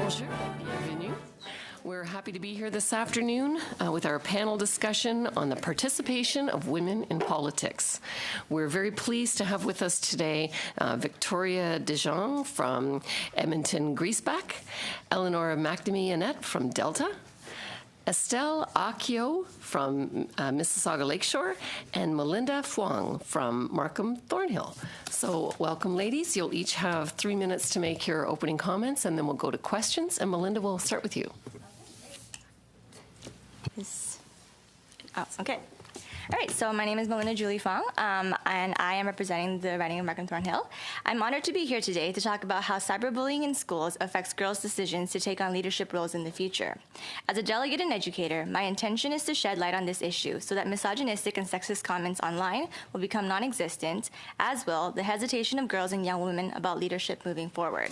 Bonjour, bienvenue. We're happy to be here this afternoon with our panel discussion on the participation of women in politics. We're very pleased to have with us today Victoria DeJong from Edmonton Griesbach, Eleanor McNamee-Annette from Delta, Estelle Akio from Mississauga Lakeshore, and Melinda Fwang from Markham Thornhill. So welcome, ladies. You'll each have 3 minutes to make your opening comments, and then we'll go to questions. And Melinda, we'll start with you. Okay. All right, so my name is Melinda Julie Fong, and I am representing the riding of Markham Thornhill. I'm honored to be here today to talk about how cyberbullying in schools affects girls' decisions to take on leadership roles in the future. As a delegate and educator, my intention is to shed light on this issue so that misogynistic and sexist comments online will become non-existent, as will the hesitation of girls and young women about leadership moving forward.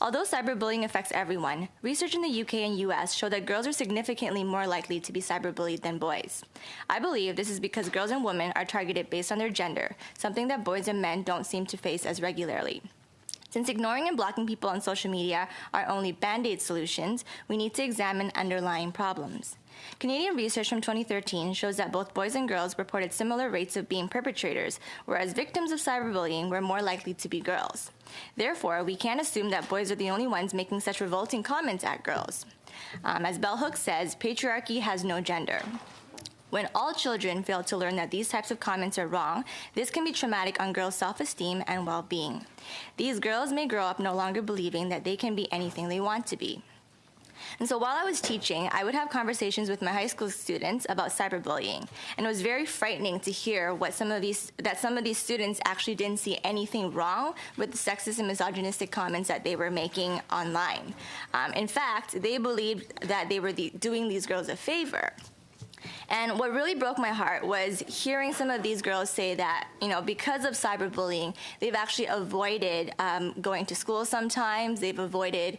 Although cyberbullying affects everyone, research in the UK and US show that girls are significantly more likely to be cyberbullied than boys. I believe this is because girls and women are targeted based on their gender, something that boys and men don't seem to face as regularly. Since ignoring and blocking people on social media are only band-aid solutions, we need to examine underlying problems. Canadian research from 2013 shows that both boys and girls reported similar rates of being perpetrators, whereas victims of cyberbullying were more likely to be girls. Therefore, we can't assume that boys are the only ones making such revolting comments at girls. As Bell Hooks says, patriarchy has no gender. When all children fail to learn that these types of comments are wrong, this can be traumatic on girls' self-esteem and well-being. These girls may grow up no longer believing that they can be anything they want to be. And so while I was teaching, I would have conversations with my high school students about cyberbullying. And it was very frightening to hear that some of these students actually didn't see anything wrong with the sexist and misogynistic comments that they were making online. In fact, they believed that they were doing these girls a favor. And what really broke my heart was hearing some of these girls say that, because of cyberbullying, they've actually avoided going to school sometimes. They've avoided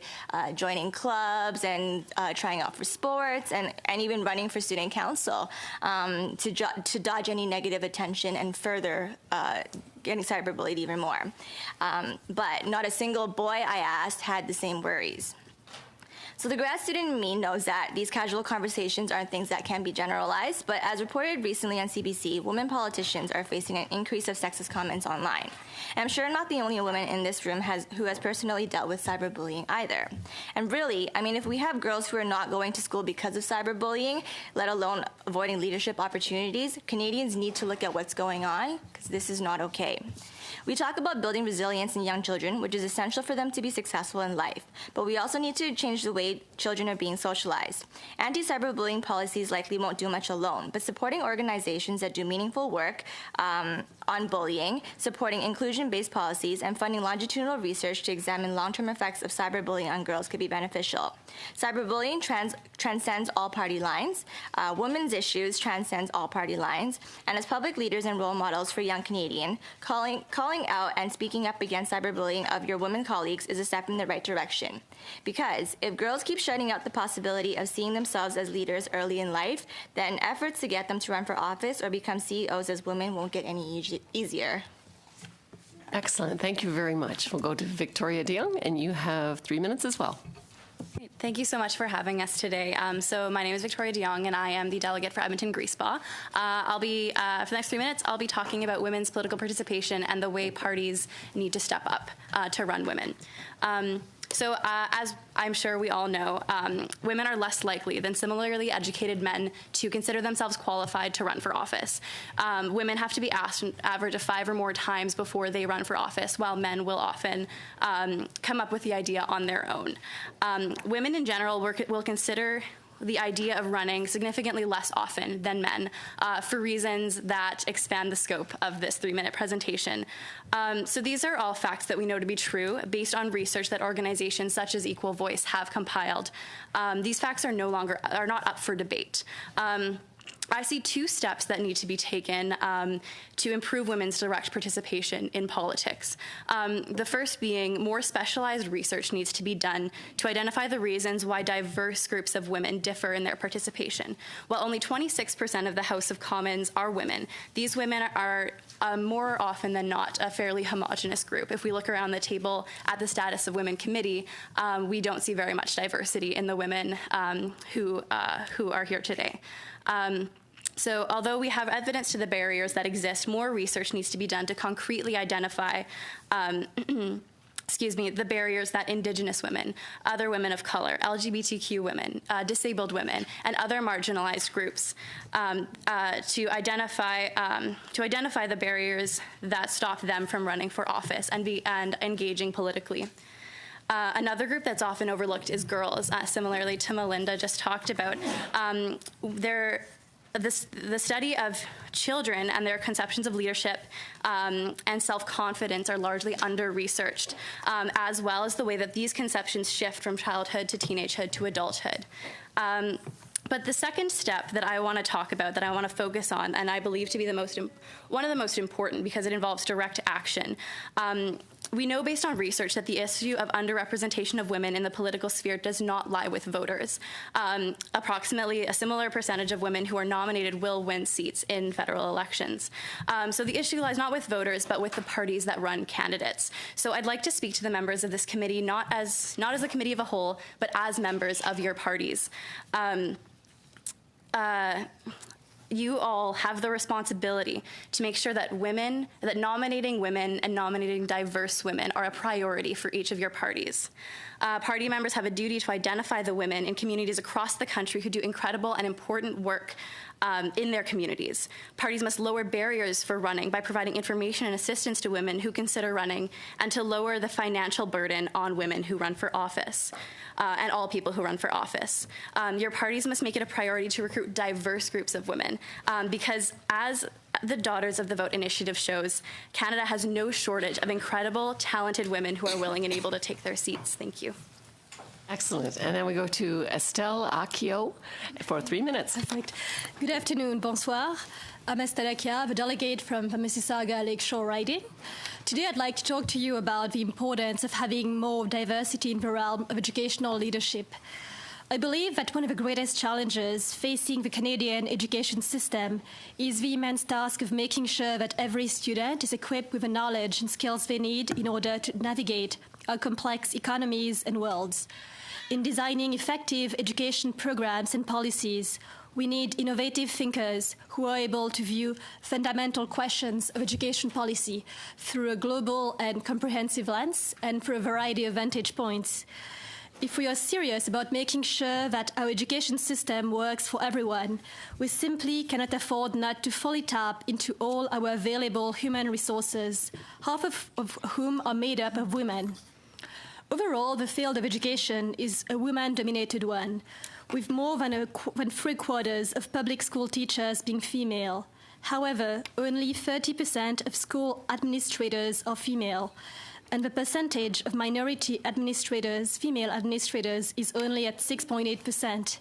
joining clubs and trying out for sports and even running for student council to dodge any negative attention and further getting cyberbullied even more. But not a single boy I asked had the same worries. So the grad student in me knows that these casual conversations aren't things that can be generalized, but as reported recently on CBC, women politicians are facing an increase of sexist comments online. And I'm sure I'm not the only woman in this room who has personally dealt with cyberbullying either. And really, if we have girls who are not going to school because of cyberbullying, let alone avoiding leadership opportunities, Canadians need to look at what's going on, because this is not okay. We talk about building resilience in young children, which is essential for them to be successful in life. But we also need to change the way children are being socialized. Anti-cyberbullying policies likely won't do much alone, but supporting organizations that do meaningful work on bullying, supporting inclusion-based policies, and funding longitudinal research to examine long-term effects of cyberbullying on girls could be beneficial. Cyberbullying transcends all party lines. Women's issues transcends all party lines. And as public leaders and role models for young Canadians, calling out and speaking up against cyberbullying of your women colleagues is a step in the right direction. Because if girls keep shutting out the possibility of seeing themselves as leaders early in life, then efforts to get them to run for office or become CEOs as women won't get any easier. Excellent. Thank you very much. We'll go to Victoria DeJong, and you have 3 minutes as well. Thank you so much for having us today. So my name is Victoria DeJong, and I am the delegate for Edmonton Griesbach. I'll be, for the next 3 minutes, I'll be talking about women's political participation and the way parties need to step up to run women. So as I'm sure we all know, women are less likely than similarly educated men to consider themselves qualified to run for office. Women have to be asked an average of 5 or more times before they run for office, while men will often come up with the idea on their own. Women in general will consider the idea of running significantly less often than men for reasons that expand the scope of this 3-minute presentation. So these are all facts that we know to be true based on research that organizations such as Equal Voice have compiled. These facts are not up for debate. I see two steps that need to be taken to improve women's direct participation in politics. The first being more specialized research needs to be done to identify the reasons why diverse groups of women differ in their participation. While only 26% of the House of Commons are women, these women are more often than not a fairly homogenous group. If we look around the table at the Status of Women Committee, we don't see very much diversity in the women who are here today. So although we have evidence to the barriers that exist, more research needs to be done to concretely identify the barriers that Indigenous women, other women of color, LGBTQ women, disabled women, and other marginalized groups to identify the barriers that stop them from running for office and engaging politically. Another group that's often overlooked is girls, similarly to Melinda just talked about. The study of children and their conceptions of leadership and self-confidence are largely under-researched, as well as the way that these conceptions shift from childhood to teenagehood to adulthood. But the second step that I want to talk about, that I want to focus on, and I believe to be one of the most important because it involves direct action, we know based on research that the issue of underrepresentation of women in the political sphere does not lie with voters. Approximately a similar percentage of women who are nominated will win seats in federal elections. So the issue lies not with voters, but with the parties that run candidates. So I'd like to speak to the members of this committee, not as a committee of a whole, but as members of your parties. You all have the responsibility to make sure that nominating women and nominating diverse women are a priority for each of your parties. Party members have a duty to identify the women in communities across the country who do incredible and important work in their communities. Parties must lower barriers for running by providing information and assistance to women who consider running, and to lower the financial burden on women who run for office, and all people who run for office. Your parties must make it a priority to recruit diverse groups of women, because as the Daughters of the Vote initiative shows, Canada has no shortage of incredible, talented women who are willing and able to take their seats. Thank you. Excellent. And then we go to Estelle Akio for 3 minutes. Perfect. Good afternoon. Bonsoir. I'm Estelle Akio, the delegate from the Mississauga Lakeshore riding. Today I'd like to talk to you about the importance of having more diversity in the realm of educational leadership. I believe that one of the greatest challenges facing the Canadian education system is the immense task of making sure that every student is equipped with the knowledge and skills they need in order to navigate our complex economies and worlds. In designing effective education programs and policies, we need innovative thinkers who are able to view fundamental questions of education policy through a global and comprehensive lens and through a variety of vantage points. If we are serious about making sure that our education system works for everyone, we simply cannot afford not to fully tap into all our available human resources, half of whom are made up of women. Overall, the field of education is a woman-dominated one, with more than 3/4 of public school teachers being female. However, only 30% of school administrators are female, and the percentage of minority administrators, female administrators, is only at 6.8%.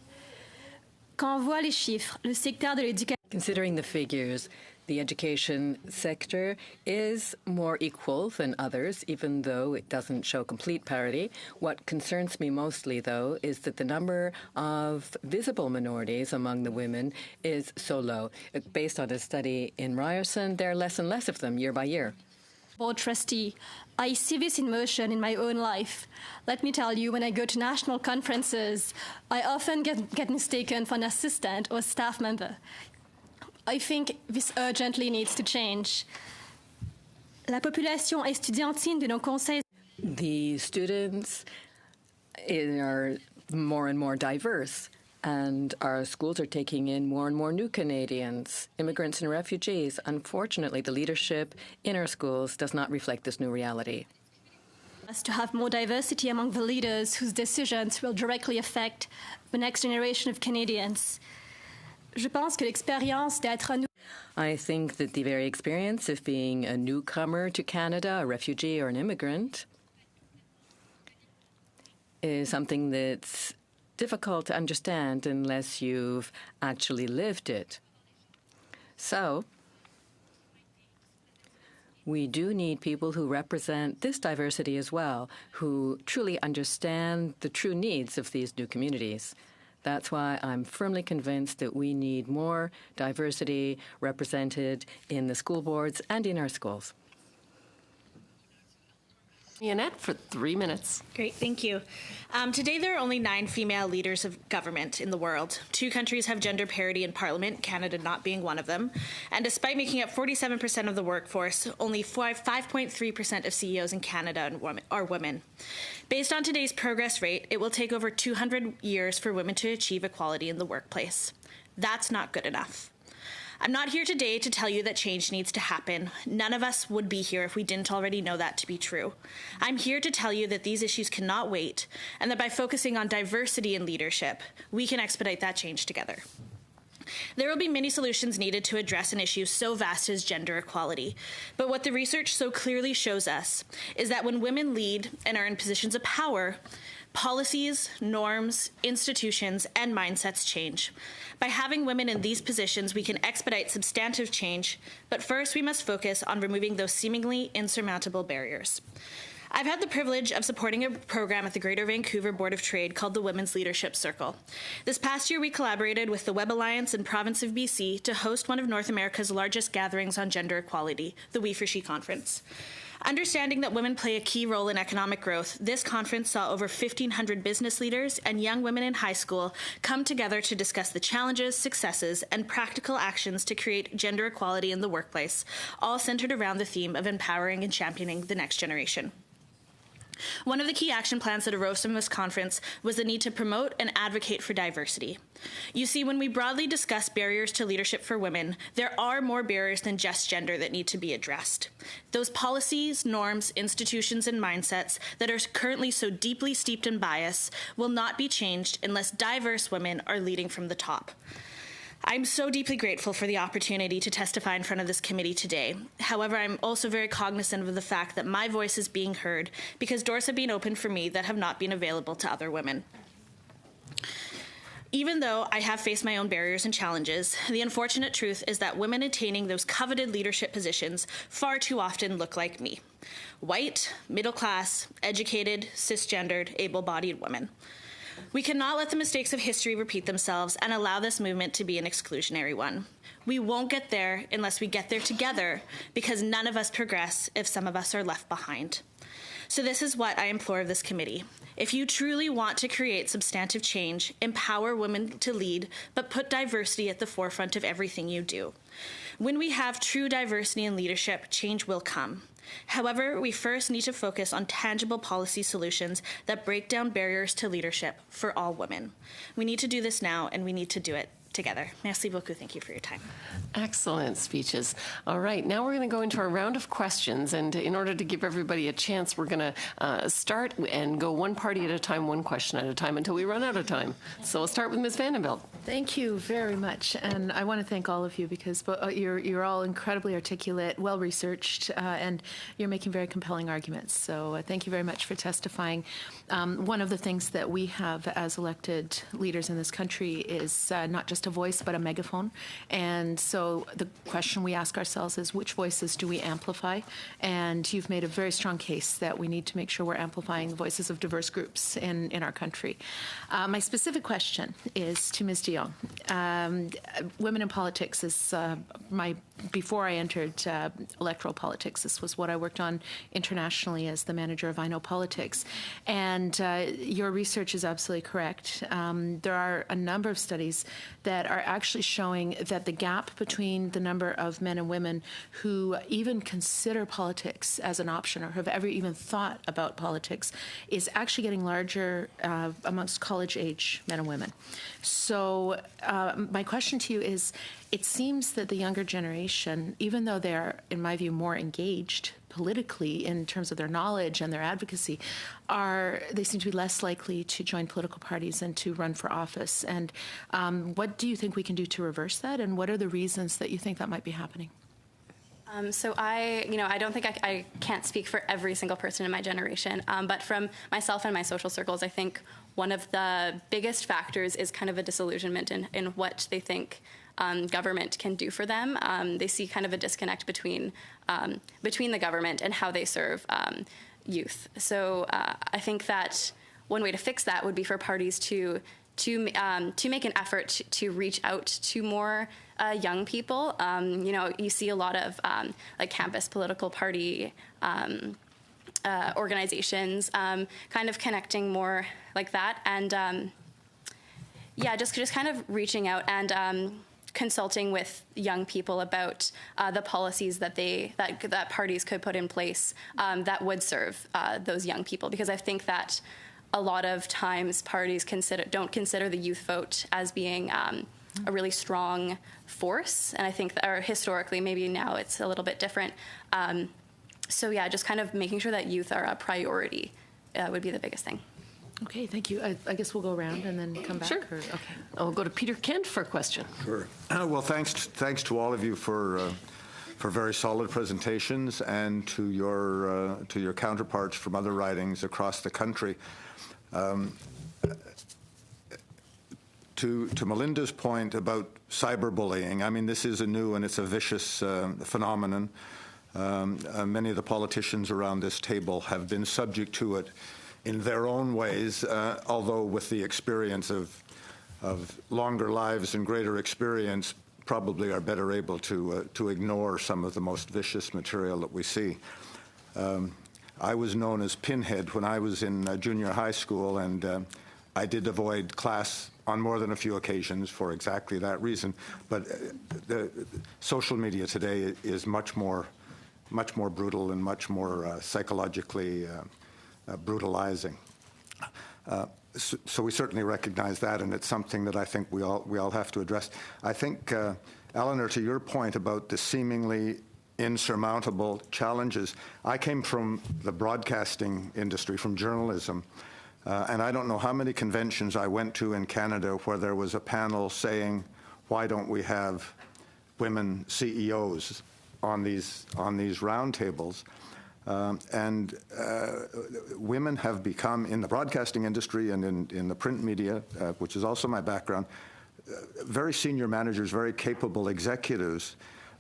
Quand on voit les chiffres, le secteur de l'éducation... Considering the figures, the education sector is more equal than others, even though it doesn't show complete parity. What concerns me mostly, though, is that the number of visible minorities among the women is so low. Based on a study in Ryerson, there are less and less of them year by year. Board trustee, I see this in motion in my own life. Let me tell you, when I go to national conferences, I often get mistaken for an assistant or staff member. I think this urgently needs to change. La population estudiantine de nos conseils... The students are more and more diverse, and our schools are taking in more and more new Canadians, immigrants and refugees. Unfortunately, the leadership in our schools does not reflect this new reality. To have more diversity among the leaders whose decisions will directly affect the next generation of Canadians. Je pense que l'expérience d'être un... I think that the very experience of being a newcomer to Canada, a refugee or an immigrant, is something that's difficult to understand unless you've actually lived it. So we do need people who represent this diversity as well, who truly understand the true needs of these new communities. That's why I'm firmly convinced that we need more diversity represented in the school boards and in our schools. Annette, for 3 minutes. Great, thank you. Today, there are only 9 female leaders of government in the world. 2 countries have gender parity in parliament, Canada not being one of them. And despite making up 47% of the workforce, only 5.3% of CEOs in Canada are women. Based on today's progress rate, it will take over 200 years for women to achieve equality in the workplace. That's not good enough. I'm not here today to tell you that change needs to happen. None of us would be here if we didn't already know that to be true. I'm here to tell you that these issues cannot wait, and that by focusing on diversity in leadership, we can expedite that change together. There will be many solutions needed to address an issue so vast as gender equality. But what the research so clearly shows us is that when women lead and are in positions of power, policies, norms, institutions, and mindsets change. By having women in these positions, we can expedite substantive change, but first we must focus on removing those seemingly insurmountable barriers. I've had the privilege of supporting a program at the Greater Vancouver Board of Trade called the Women's Leadership Circle. This past year, we collaborated with the Web Alliance and Province of BC to host one of North America's largest gatherings on gender equality, the We for She Conference. Understanding that women play a key role in economic growth, this conference saw over 1,500 business leaders and young women in high school come together to discuss the challenges, successes, and practical actions to create gender equality in the workplace, all centered around the theme of empowering and championing the next generation. One of the key action plans that arose from this conference was the need to promote and advocate for diversity. You see, when we broadly discuss barriers to leadership for women, there are more barriers than just gender that need to be addressed. Those policies, norms, institutions, and mindsets that are currently so deeply steeped in bias will not be changed unless diverse women are leading from the top. I'm so deeply grateful for the opportunity to testify in front of this committee today. However, I'm also very cognizant of the fact that my voice is being heard because doors have been opened for me that have not been available to other women. Even though I have faced my own barriers and challenges, the unfortunate truth is that women attaining those coveted leadership positions far too often look like me. White, middle class, educated, cisgendered, able-bodied women. We cannot let the mistakes of history repeat themselves and allow this movement to be an exclusionary one. We won't get there unless we get there together, because none of us progress if some of us are left behind. So this is what I implore of this committee. If you truly want to create substantive change, empower women to lead, but put diversity at the forefront of everything you do. When we have true diversity in leadership, change will come. However, we first need to focus on tangible policy solutions that break down barriers to leadership for all women. We need to do this now, and we need to do it together. Merci beaucoup. Thank you for your time. Excellent speeches. All right, now we're going to go into our round of questions, and in order to give everybody a chance, we're going to start and go one party at a time, one question at a time, until we run out of time. So we'll start with Ms. Vandenbelt. Thank you very much, and I want to thank all of you because you're all incredibly articulate, well-researched, and you're making very compelling arguments. So thank you very much for testifying. One of the things that we have as elected leaders in this country is not just a voice, but a megaphone. And so the question we ask ourselves is, which voices do we amplify? And you've made a very strong case that we need to make sure we're amplifying the voices of diverse groups in our country. My specific question is to Ms. de Jong. Women in politics is before I entered electoral politics, this was what I worked on internationally as the manager of I Know Politics. And your research is absolutely correct. There are a number of studies that are actually showing that the gap between the number of men and women who even consider politics as an option or have ever even thought about politics is actually getting larger amongst college-age men and women. So my question to you is, it seems that the younger generation, even though they're, in my view, more engaged politically in terms of their knowledge and their advocacy, they seem to be less likely to join political parties and to run for office. And what do you think we can do to reverse that? And what are the reasons that you think that might be happening? So I don't think I can't speak for every single person in my generation, but from myself and my social circles, I think one of the biggest factors is kind of a disillusionment in what they think government can do for them. They see kind of a disconnect between the government and how they serve youth. So I think that one way to fix that would be for parties to make an effort to reach out to more young people. You see a lot of like campus political party organizations kind of connecting more like that, and just kind of reaching out and consulting with young people about the policies that parties could put in place that would serve those young people, because I think that a lot of times parties don't consider the youth vote as being a really strong force, and I think that, or historically, maybe now it's a little bit different. Just kind of making sure that youth are a priority would be the biggest thing. Okay, thank you. I guess we'll go around and then come back. Sure. Okay. I'll go to Peter Kent for a question. Sure. Well, thanks to all of you for very solid presentations, and to your counterparts from other ridings across the country. To Melinda's point about cyberbullying, I mean, this is a new and it's a vicious phenomenon. Many of the politicians around this table have been subject to it in their own ways, although with the experience of longer lives and greater experience, probably are better able to ignore some of the most vicious material that we see. I was known as Pinhead when I was in junior high school, and I did avoid class on more than a few occasions for exactly that reason. But the social media today is much more brutal and much more psychologically brutalizing. So we certainly recognize that, and it's something that I think we all have to address. I think, Eleanor, to your point about the seemingly insurmountable challenges, I came from the broadcasting industry, from journalism, and I don't know how many conventions I went to in Canada where there was a panel saying, why don't we have women CEOs on these roundtables? Women have become, in the broadcasting industry and in the print media, which is also my background, very senior managers, very capable executives,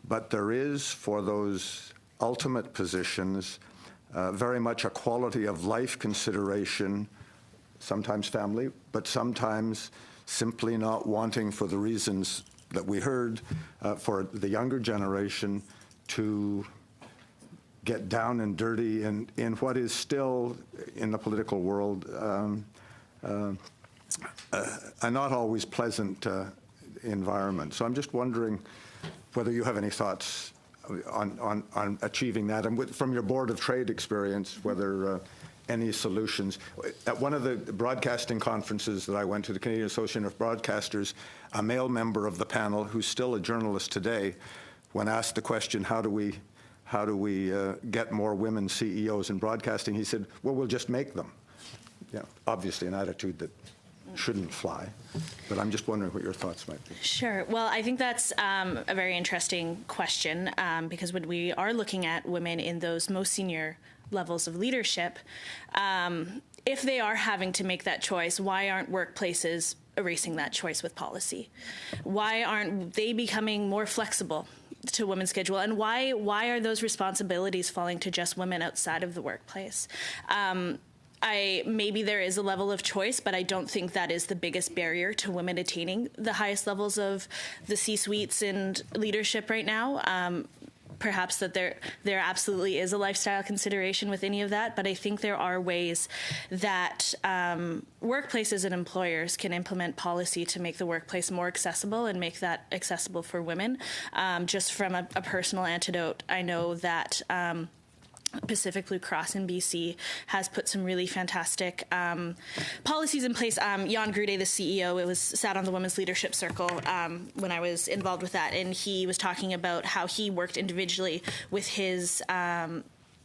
but there is, for those ultimate positions, very much a quality of life consideration, sometimes family, but sometimes simply not wanting, for the reasons that we heard, for the younger generation to get down and dirty in what is still, in the political world, a not always pleasant environment. So I'm just wondering whether you have any thoughts on achieving that, and from your Board of Trade experience, whether any solutions. At one of the broadcasting conferences that I went to, the Canadian Association of Broadcasters, a male member of the panel, who's still a journalist today, when asked the question, how do we get more women CEOs in broadcasting, he said, well, we'll just make them. Yeah, obviously an attitude that shouldn't fly, but I'm just wondering what your thoughts might be. Sure. Well, I think that's a very interesting question, because when we are looking at women in those most senior levels of leadership, if they are having to make that choice, why aren't workplaces erasing that choice with policy? Why aren't they becoming more flexible to women's schedule, and why are those responsibilities falling to just women outside of the workplace? Maybe there is a level of choice, but I don't think that is the biggest barrier to women attaining the highest levels of the C-suites and leadership right now. Perhaps that there absolutely is a lifestyle consideration with any of that, but I think there are ways that workplaces and employers can implement policy to make the workplace more accessible and make that accessible for women. Just from a personal anecdote, I know that Pacific Blue Cross in BC has put some really fantastic policies in place. Jan Grude, the CEO, sat on the Women's Leadership Circle when I was involved with that, and he was talking about how he worked individually with his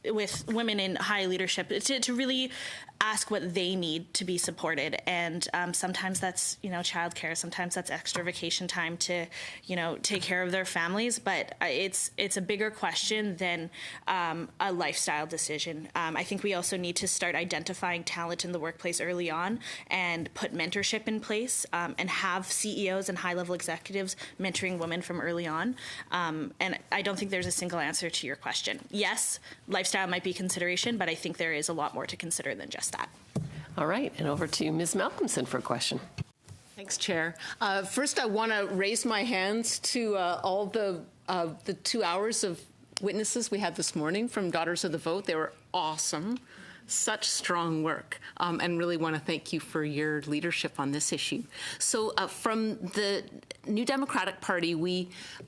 with women in high leadership to really ask what they need to be supported. And sometimes that's, childcare. Sometimes that's extra vacation time to, take care of their families. But it's a bigger question than a lifestyle decision. I think we also need to start identifying talent in the workplace early on and put mentorship in place and have CEOs and high-level executives mentoring women from early on. And I don't think there's a single answer to your question. Yes, lifestyle might be consideration, but I think there is a lot more to consider than just that. All right, and over to Ms. Malcolmson for a question. Thanks, Chair. First, I want to raise my hands to all the 2 hours of witnesses we had this morning from Daughters of the Vote. They were awesome. Such strong work, and really want to thank you for your leadership on this issue. So from the New Democratic Party,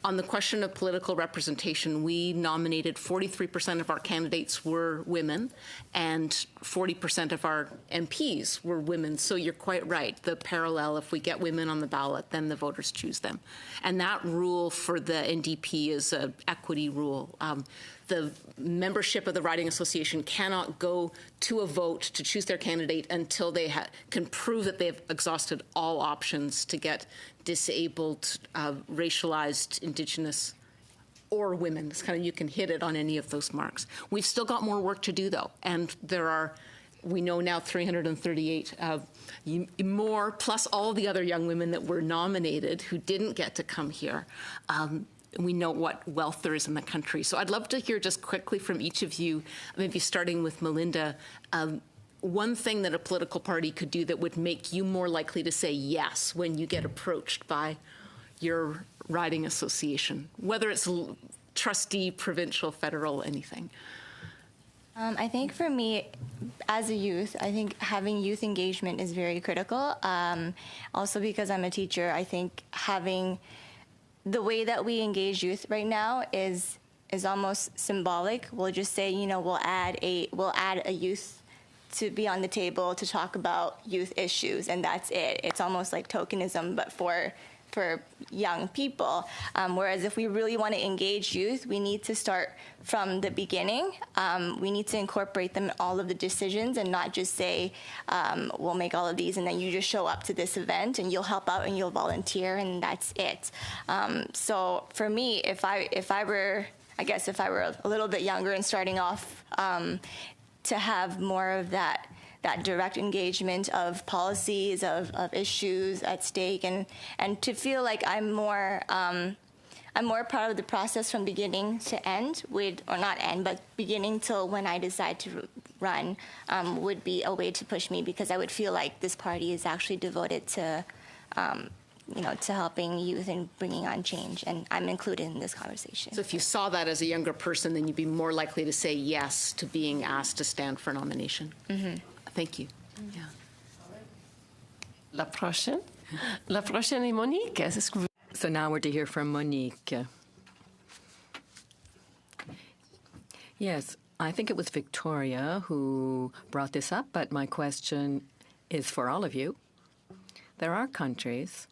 on the question of political representation, we nominated 43% of our candidates were women, and 40% of our MPs were women. So you're quite right. The parallel, if we get women on the ballot, then the voters choose them. And that rule for the NDP is an equity rule. The membership of the riding association cannot go to a vote to choose their candidate until they can prove that they've exhausted all options to get disabled, racialized, Indigenous, or women. It's you can hit it on any of those marks. We've still got more work to do, though, and we know now 338 more, plus all the other young women that were nominated who didn't get to come here. We know what wealth there is in the country. So I'd love to hear just quickly from each of you, maybe starting with Melinda, one thing that a political party could do that would make you more likely to say yes when you get approached by your riding association, whether it's trustee, provincial, federal, anything. I think for me, as a youth, I think having youth engagement is very critical. Also because I'm a teacher, I think having the way that we engage youth right now is almost symbolic. We'll just say, we'll add a youth to be on the table to talk about youth issues, and that's it. It's almost like tokenism, but for young people. Whereas if we really want to engage youth, we need to start from the beginning. We need to incorporate them in all of the decisions and not just say, we'll make all of these and then you just show up to this event and you'll help out and you'll volunteer and that's it. So for me, if I were a little bit younger and starting off, to have more of that direct engagement of policies, of issues at stake, and to feel like I'm more part of the process from beginning to end, or not end, but beginning till when I decide to run, would be a way to push me, because I would feel like this party is actually devoted to, to helping youth and bringing on change, and I'm included in this conversation. So if you saw that as a younger person, then you'd be more likely to say yes to being asked to stand for nomination. Mm-hmm. Thank you. Yeah. La prochaine est Monique. So now we're to hear from Monique. Yes, I think it was Victoria who brought this up, but my question is for all of you. There are countries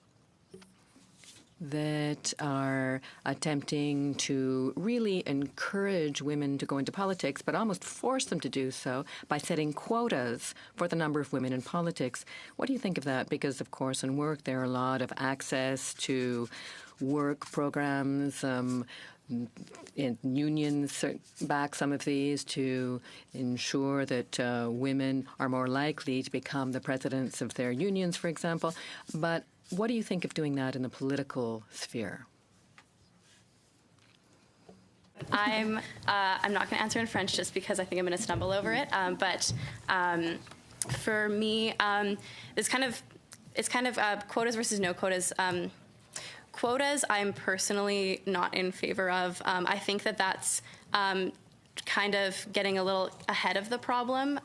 that are attempting to really encourage women to go into politics, but almost force them to do so by setting quotas for the number of women in politics. What do you think of that? Because, of course, in work there are a lot of access to work programs, and unions back some of these to ensure that women are more likely to become the presidents of their unions, for example. But what do you think of doing that in the political sphere? I'm not going to answer in French just because I think I'm going to stumble over it. But for me, it's kind of quotas versus no quotas. Quotas, I'm personally not in favor of. I think that's kind of getting a little ahead of the problem.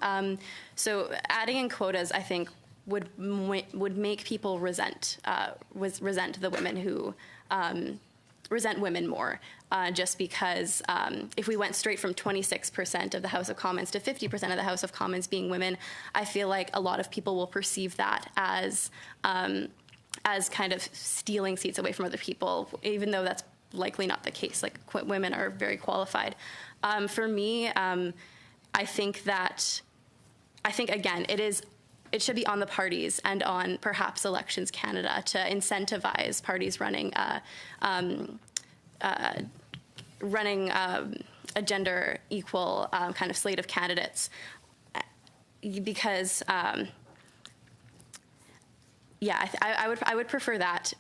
So adding in quotas, I think, would make people resent the women who resent women more, just because if we went straight from 26% of the House of Commons to 50% of the House of Commons being women, I feel like a lot of people will perceive that as kind of stealing seats away from other people, even though that's likely not the case. Like, women are very qualified. For me, I think again, it should be on the parties and on perhaps Elections Canada to incentivize parties running a gender equal kind of slate of candidates, because I would prefer that,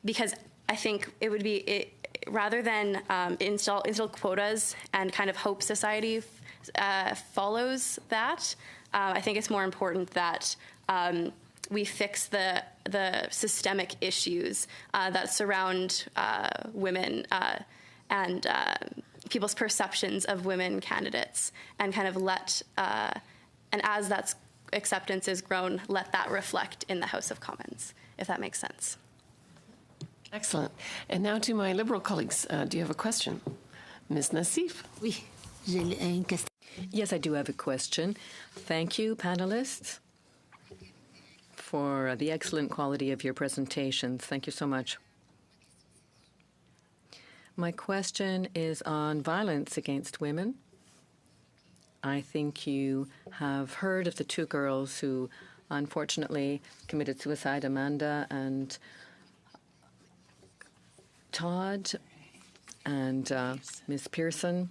because I think it would be rather than install quotas and kind of hope society follows that. I think it's more important that we fix the systemic issues that surround women and people's perceptions of women candidates, and kind of and as that acceptance is grown, let that reflect in the House of Commons, if that makes sense. Excellent. And now to my Liberal colleagues. Do you have a question? Ms. Nassif? Oui, j'ai une question. Yes, I do have a question. Thank you, panelists, for the excellent quality of your presentations. Thank you so much. My question is on violence against women. I think you have heard of the two girls who unfortunately committed suicide, Amanda and Todd, and Ms. Pearson,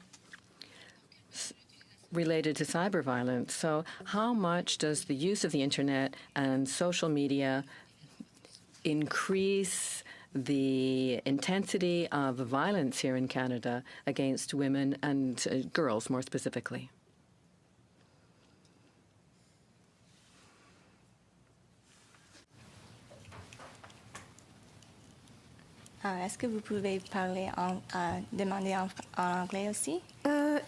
related to cyber violence. So how much does the use of the internet and social media increase the intensity of violence here in Canada against women and girls more specifically? Est-ce que vous pouvez parler demander en anglais aussi?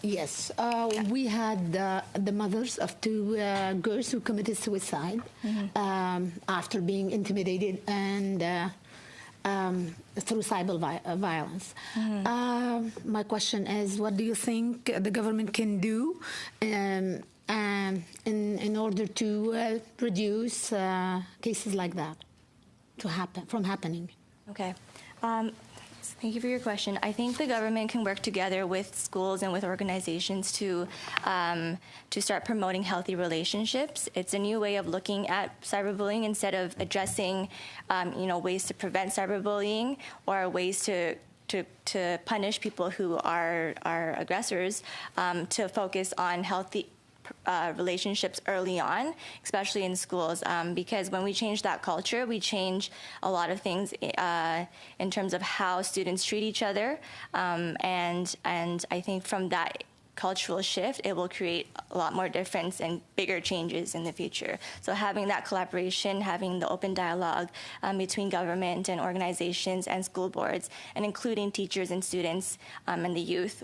Yes, we had the mothers of two girls who committed suicide after being intimidated and through cyber violence. My question is, what do you think the government can do in order to reduce cases like that from happening? Okay. Thank you for your question. I think the government can work together with schools and with organizations to start promoting healthy relationships. It's a new way of looking at cyberbullying instead of addressing, ways to prevent cyberbullying or ways to punish people who are aggressors. To focus on healthy relationships early on, especially in schools, because when we change that culture, we change a lot of things in terms of how students treat each other, and I think from that cultural shift, it will create a lot more difference and bigger changes in the future. So having that collaboration, having the open dialogue between government and organizations and school boards, and including teachers and students and the youth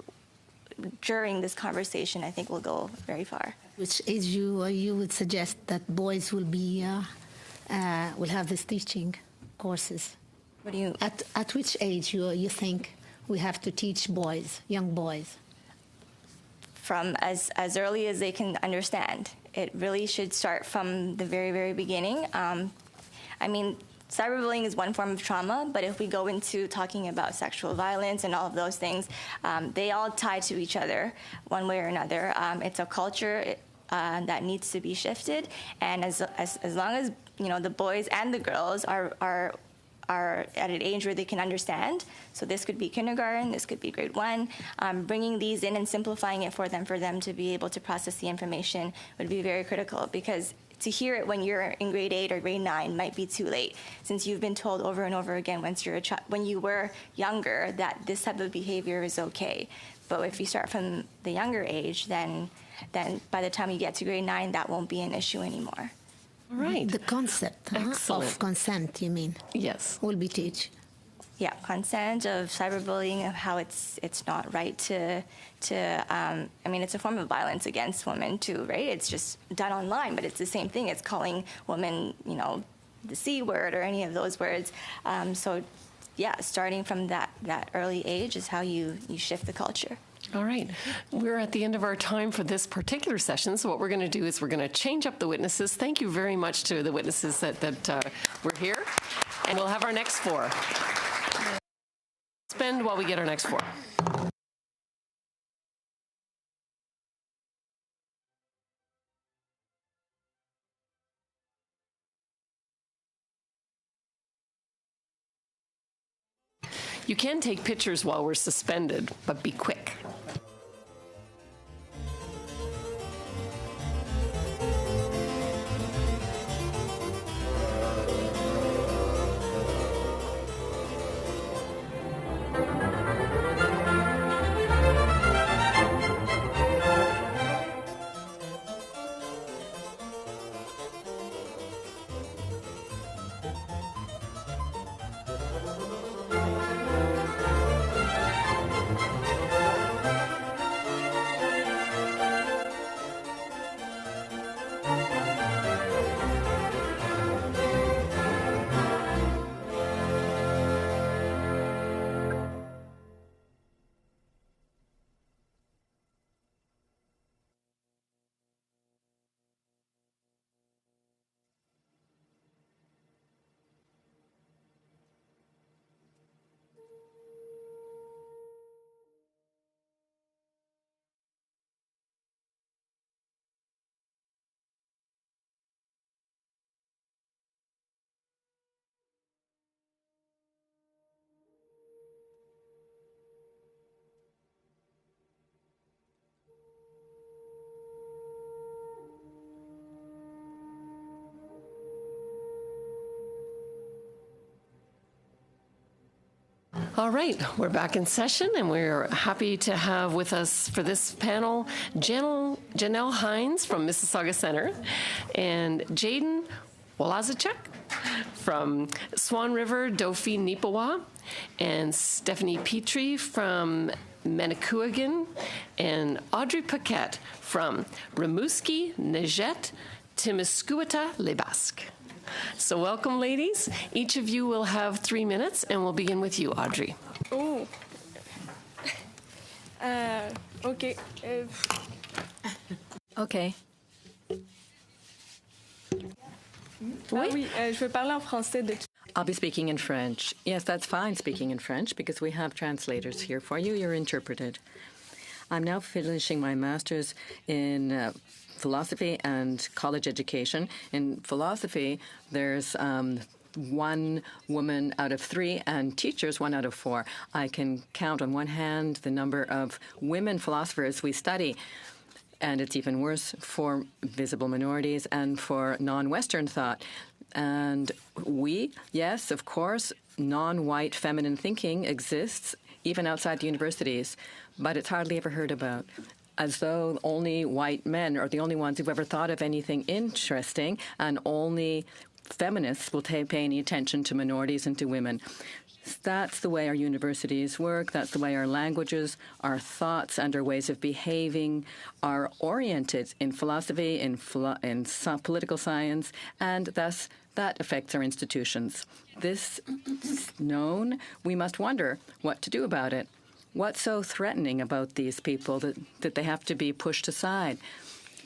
during this conversation, I think will go very far. Which age you would suggest that boys will have this teaching courses? What do you? At which age you think we have to teach boys, young boys? From as early as they can understand. It really should start from the very, very beginning. Cyberbullying is one form of trauma, but if we go into talking about sexual violence and all of those things, they all tie to each other one way or another. It's a culture that needs to be shifted, and as long as the boys and the girls are at an age where they can understand. So this could be kindergarten, this could be grade 1. Bringing these in and simplifying it for them to be able to process the information would be very critical, because to hear it when you're in grade 8 or grade 9 might be too late, since you've been told over and over again when you were younger that this type of behavior is okay. But if you start from the younger age, then by the time you get to grade 9, that won't be an issue anymore. All right. The concept of consent, you mean? Yes. Will be teach. Yeah, consent, of cyberbullying, of how it's not right to it's a form of violence against women too, right? It's just done online, but it's the same thing. It's calling women, the C word or any of those words. So yeah, starting from that early age is how you shift the culture. All right. We're at the end of our time for this particular session, so what we're going to do is we're going to change up the witnesses. Thank you very much to the witnesses that were here, and we'll have our next 4. Spend while we get our next 4. You can take pictures while we're suspended, but be quick. All right, we're back in session, and we're happy to have with us for this panel Janelle Hines from Mississauga Centre and Jaden Walazichuk from Swan River, Dauphin, Nipawa, and Stephanie Petrie from Manicouagan, and Audrey Paquette from Rimouski, Nejet, Timiscuata, Les Basques. So welcome, ladies. Each of you will have 3 minutes, and we'll begin with you, Audrey. Oh. Okay. Okay. Oui, je vais parler en français de. I'll be speaking in French. Yes, that's fine, speaking in French, because we have translators here for you. You're interpreted. I'm now finishing my master's in philosophy and college education. In philosophy, there's 1 woman out of 3 and teachers 1 out of 4. I can count on one hand the number of women philosophers we study. And it's even worse for visible minorities and for non-Western thought. And yes, of course, non-white feminine thinking exists even outside the universities, but it's hardly ever heard about, as though only white men are the only ones who've ever thought of anything interesting, and only feminists will pay any attention to minorities and to women. That's the way our universities work. That's the way our languages, our thoughts, and our ways of behaving are oriented in philosophy, in political science, and thus that affects our institutions. This known, we must wonder what to do about it. What's so threatening about these people that they have to be pushed aside?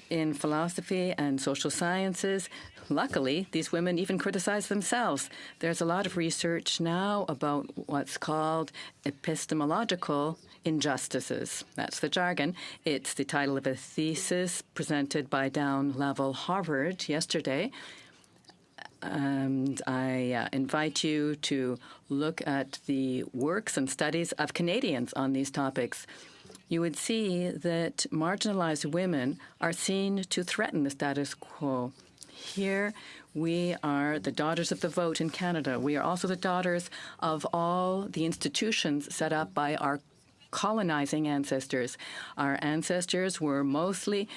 In philosophy and social sciences, luckily, these women even criticize themselves. There's a lot of research now about what's called epistemological injustices. That's the jargon. It's the title of a thesis presented by Down Level Harvard yesterday. And I invite you to look at the works and studies of Canadians on these topics. You would see that marginalized women are seen to threaten the status quo. Here, we are the daughters of the vote in Canada. We are also the daughters of all the institutions set up by our colonizing ancestors. Our ancestors were mostly,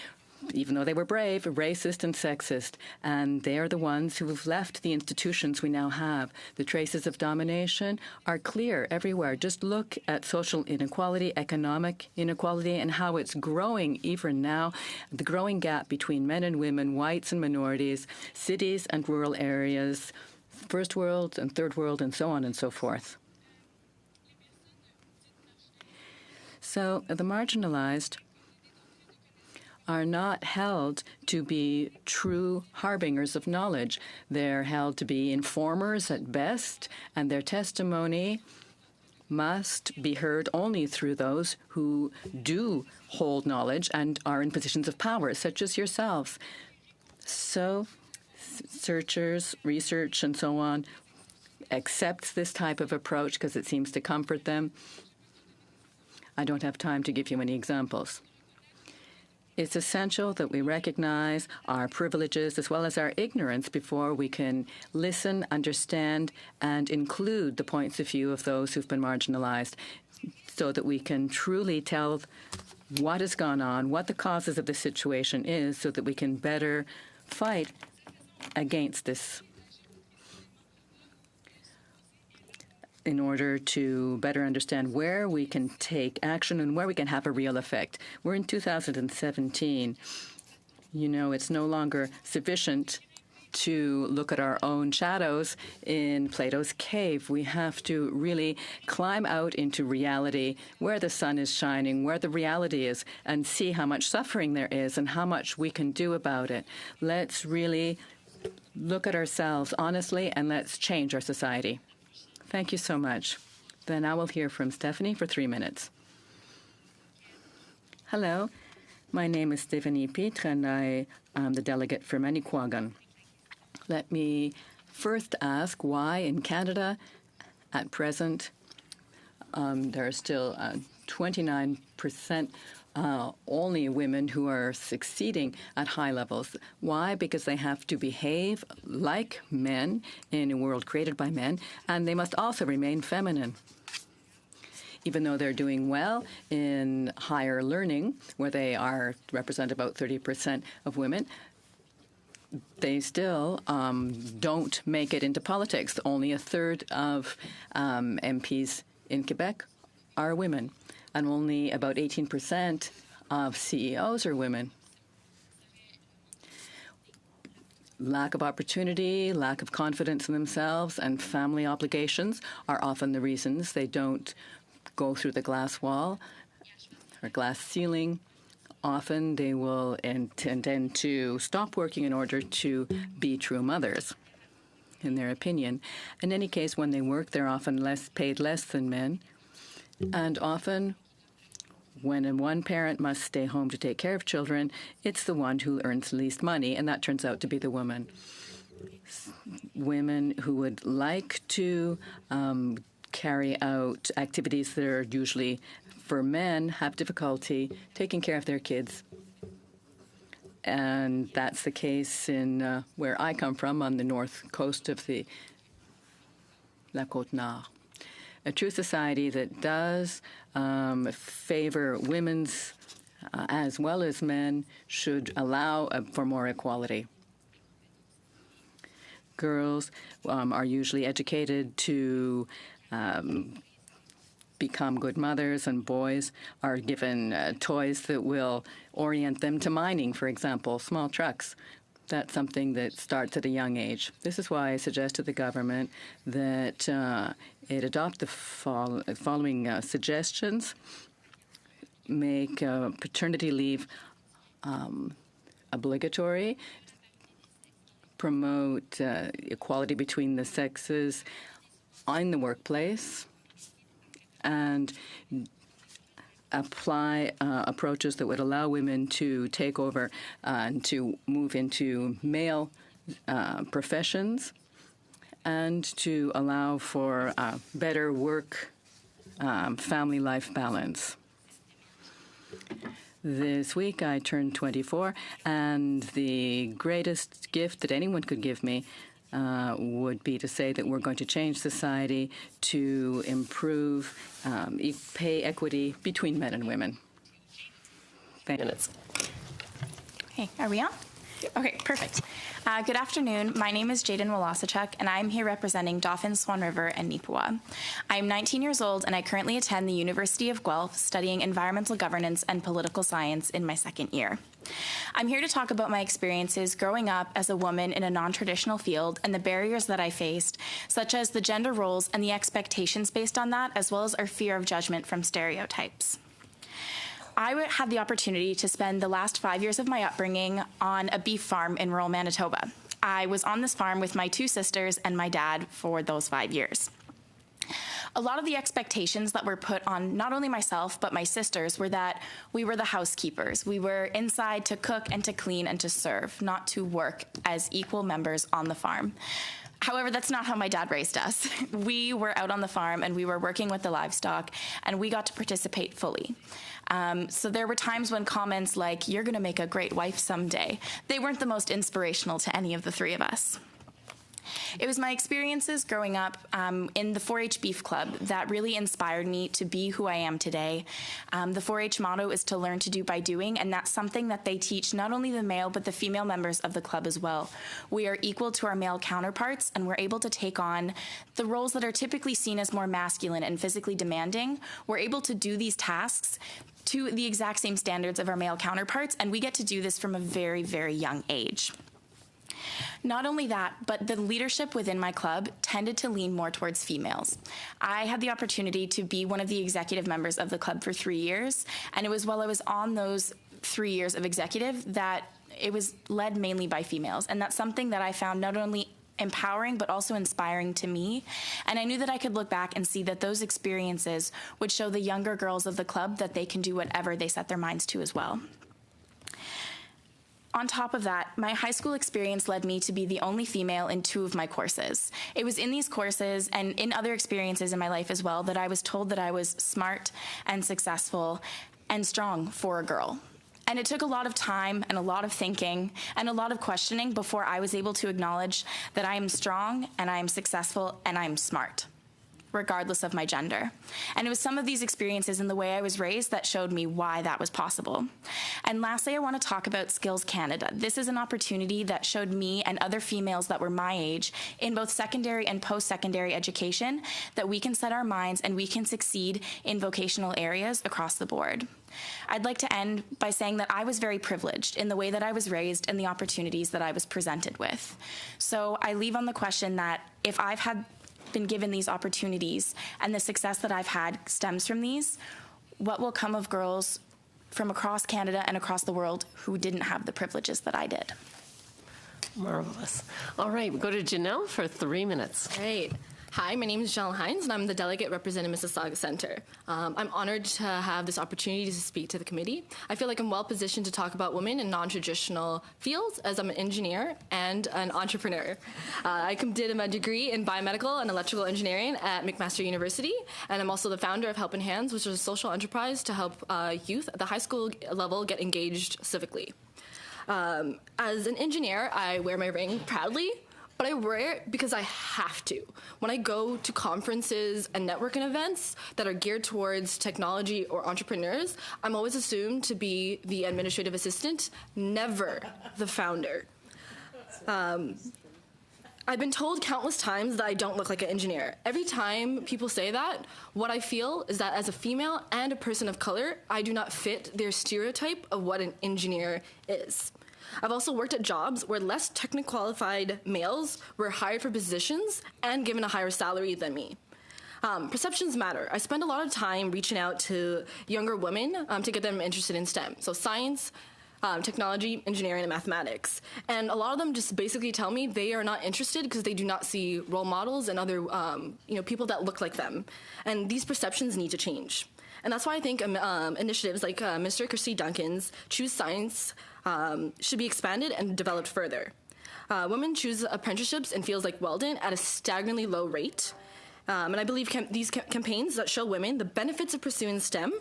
even though they were brave, racist and sexist. And they're the ones who have left the institutions we now have. The traces of domination are clear everywhere. Just look at social inequality, economic inequality, and how it's growing even now. The growing gap between men and women, whites and minorities, cities and rural areas, first world and third world, and so on and so forth. So the marginalized are not held to be true harbingers of knowledge. They're held to be informers at best, and their testimony must be heard only through those who do hold knowledge and are in positions of power, such as yourselves. So, searchers, research, and so on, accepts this type of approach because it seems to comfort them. I don't have time to give you any examples. It's essential that we recognize our privileges as well as our ignorance before we can listen, understand, and include the points of view of those who've been marginalized so that we can truly tell what has gone on, what the causes of the situation is, so that we can better fight against this in order to better understand where we can take action and where we can have a real effect. We're in 2017. You know, it's no longer sufficient to look at our own shadows in Plato's cave. We have to really climb out into reality, where the sun is shining, where the reality is, and see how much suffering there is and how much we can do about it. Let's really look at ourselves honestly, and let's change our society. Thank you so much. Then I will hear from Stephanie for 3 minutes. Hello, my name is Stephanie Pitre, and I am the delegate for Manicouagan. Let me first ask why in Canada, at present, there are still 29% only women who are succeeding at high levels. Why? Because they have to behave like men in a world created by men, and they must also remain feminine. Even though they're doing well in higher learning, where they represent about 30% of women, they still don't make it into politics. Only a third of MPs in Quebec are women, and only about 18% of CEOs are women. Lack of opportunity, lack of confidence in themselves, and family obligations are often the reasons they don't go through the glass wall or glass ceiling. Often they will intend to stop working in order to be true mothers, in their opinion. In any case, when they work, they're often paid less than men. And often, when one parent must stay home to take care of children, it's the one who earns the least money, and that turns out to be the woman. Women who would like to carry out activities that are usually for men have difficulty taking care of their kids. And that's the case in where I come from, on the north coast of the La Côte Nord. A true society that does favor women's as well as men should allow for more equality. Girls are usually educated to become good mothers, and boys are given toys that will orient them to mining, for example, small trucks. That's something that starts at a young age. This is why I suggest to the government that it adopt the following suggestions. Make paternity leave obligatory, promote equality between the sexes in the workplace, and apply approaches that would allow women to take over and to move into male professions, and to allow for better work family life balance. This week I turned 24, and the greatest gift that anyone could give me would be to say that we're going to change society to improve pay equity between men and women. Thank you. Hey, are we on? Okay, perfect. Good afternoon. My name is Jaden Wolasachuk, and I'm here representing Dauphin, Swan River, and Nipawin. I'm 19 years old, and I currently attend the University of Guelph, studying environmental governance and political science in my second year. I'm here to talk about my experiences growing up as a woman in a non-traditional field and the barriers that I faced, such as the gender roles and the expectations based on that, as well as our fear of judgment from stereotypes. I had the opportunity to spend the last 5 years of my upbringing on a beef farm in rural Manitoba. I was on this farm with my two sisters and my dad for those 5 years. A lot of the expectations that were put on not only myself, but my sisters were that we were the housekeepers. We were inside to cook and to clean and to serve, not to work as equal members on the farm. However, that's not how my dad raised us. We were out on the farm and we were working with the livestock, and we got to participate fully. So there were times when comments like, "You're going to make a great wife someday," they weren't the most inspirational to any of the three of us. It was my experiences growing up in the 4-H Beef Club that really inspired me to be who I am today. The 4-H motto is to learn to do by doing, and that's something that they teach not only the male but the female members of the club as well. We are equal to our male counterparts, and we're able to take on the roles that are typically seen as more masculine and physically demanding. We're able to do these tasks to the exact same standards of our male counterparts, and we get to do this from a very, very young age. Not only that, but the leadership within my club tended to lean more towards females. I had the opportunity to be one of the executive members of the club for 3 years, and it was while I was on those 3 years of executive that it was led mainly by females, and that's something that I found not only empowering but also inspiring to me. And I knew that I could look back and see that those experiences would show the younger girls of the club that they can do whatever they set their minds to as well. On top of that, my high school experience led me to be the only female in 2 of my courses. It was in these courses and in other experiences in my life as well that I was told that I was smart and successful and strong for a girl. And it took a lot of time and a lot of thinking and a lot of questioning before I was able to acknowledge that I am strong and I am successful and I am smart, regardless of my gender. And it was some of these experiences and the way I was raised that showed me why that was possible. And lastly, I want to talk about Skills Canada. This is an opportunity that showed me and other females that were my age in both secondary and post-secondary education that we can set our minds and we can succeed in vocational areas across the board. I'd like to end by saying that I was very privileged in the way that I was raised and the opportunities that I was presented with. So I leave on the question that if I've been given these opportunities and the success that I've had stems from these, what will come of girls from across Canada and across the world who didn't have the privileges that I did? Marvelous. All right, we go to Janelle for 3 minutes. Great. Hi, my name is Janelle Hines, and I'm the delegate representing Mississauga Centre. I'm honored to have this opportunity to speak to the committee. I feel like I'm well positioned to talk about women in non-traditional fields, as I'm an engineer and an entrepreneur. I did my degree in biomedical and electrical engineering at McMaster University, and I'm also the founder of Helping Hands, which is a social enterprise to help youth at the high school level get engaged civically. As an engineer, I wear my ring proudly, but I wear it because I have to. When I go to conferences and networking events that are geared towards technology or entrepreneurs, I'm always assumed to be the administrative assistant, never the founder. I've been told countless times that I don't look like an engineer. Every time people say that, what I feel is that as a female and a person of color, I do not fit their stereotype of what an engineer is. I've also worked at jobs where less technically qualified males were hired for positions and given a higher salary than me. Perceptions matter. I spend a lot of time reaching out to younger women to get them interested in STEM. So science, technology, engineering, and mathematics. And a lot of them just basically tell me they are not interested because they do not see role models and other people that look like them. And these perceptions need to change. And that's why I think initiatives like Mr. Christy Duncan's Choose Science should be expanded and developed further. Women choose apprenticeships in fields like welding at a staggeringly low rate. And I believe these campaigns that show women the benefits of pursuing STEM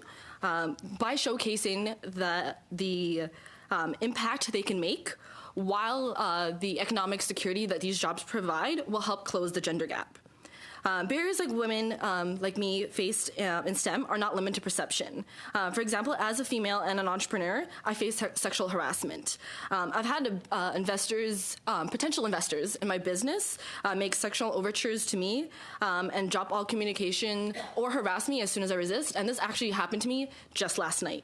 by showcasing the impact they can make while the economic security that these jobs provide will help close the gender gap. Barriers like women like me faced in STEM are not limited to perception. For example, as a female and an entrepreneur, I face sexual harassment. I've had potential investors in my business make sexual overtures to me and drop all communication or harass me as soon as I resist, and this actually happened to me just last night.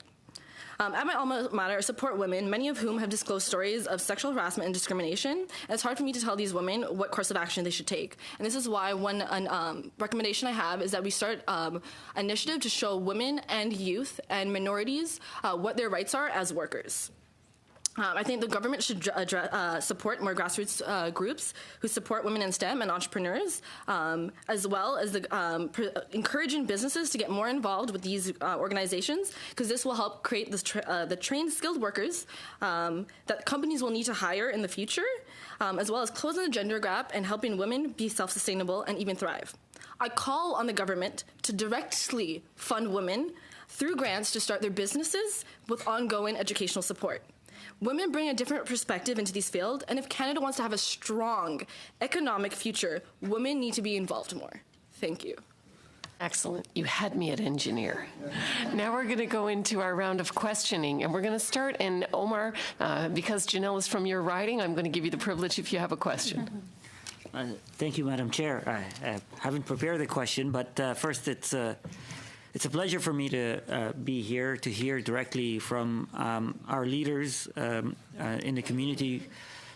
At my alma mater, I support women, many of whom have disclosed stories of sexual harassment and discrimination. And it's hard for me to tell these women what course of action they should take. And this is why one recommendation I have is that we start an initiative to show women and youth and minorities what their rights are as workers. I think the government should support more grassroots groups who support women in STEM and entrepreneurs, as well as encouraging businesses to get more involved with these organizations, because this will help create the trained, skilled workers that companies will need to hire in the future, as well as closing the gender gap and helping women be self-sustainable and even thrive. I call on the government to directly fund women through grants to start their businesses with ongoing educational support. Women bring a different perspective into these fields, and if Canada wants to have a strong economic future, women need to be involved more. Thank you. Excellent. You had me at engineer. Now we're going to go into our round of questioning, and we're going to start. And Omar, because Janelle is from your riding, I'm going to give you the privilege if you have a question. Thank you, Madam Chair. I haven't prepared the question, but first, it's a pleasure for me to be here to hear directly from our leaders in the community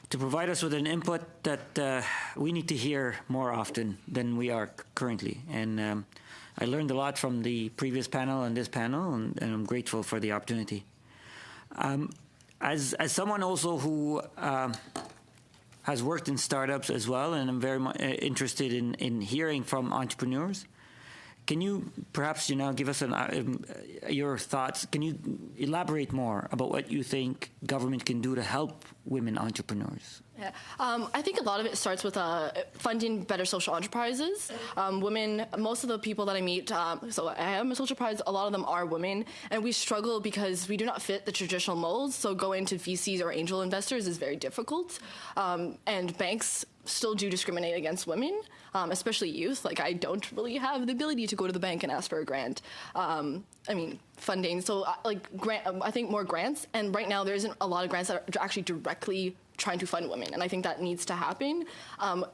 to provide us with an input that we need to hear more often than we are currently. And I learned a lot from the previous panel and this panel, and I'm grateful for the opportunity. As someone also who has worked in startups as well, and I'm very much interested in hearing from entrepreneurs, can you perhaps, give us your thoughts? Can you elaborate more about what you think government can do to help women entrepreneurs? Yeah. I think a lot of it starts with funding better social enterprises. Women, most of the people that I meet, so I am a social enterprise, a lot of them are women, and we struggle because we do not fit the traditional molds, so going to VCs or angel investors is very difficult, and banks still do discriminate against women, especially youth. Like, I don't really have the ability to go to the bank and ask for a grant. Funding. So, I think more grants. And right now, there isn't a lot of grants that are actually directly trying to fund women, and I think that needs to happen,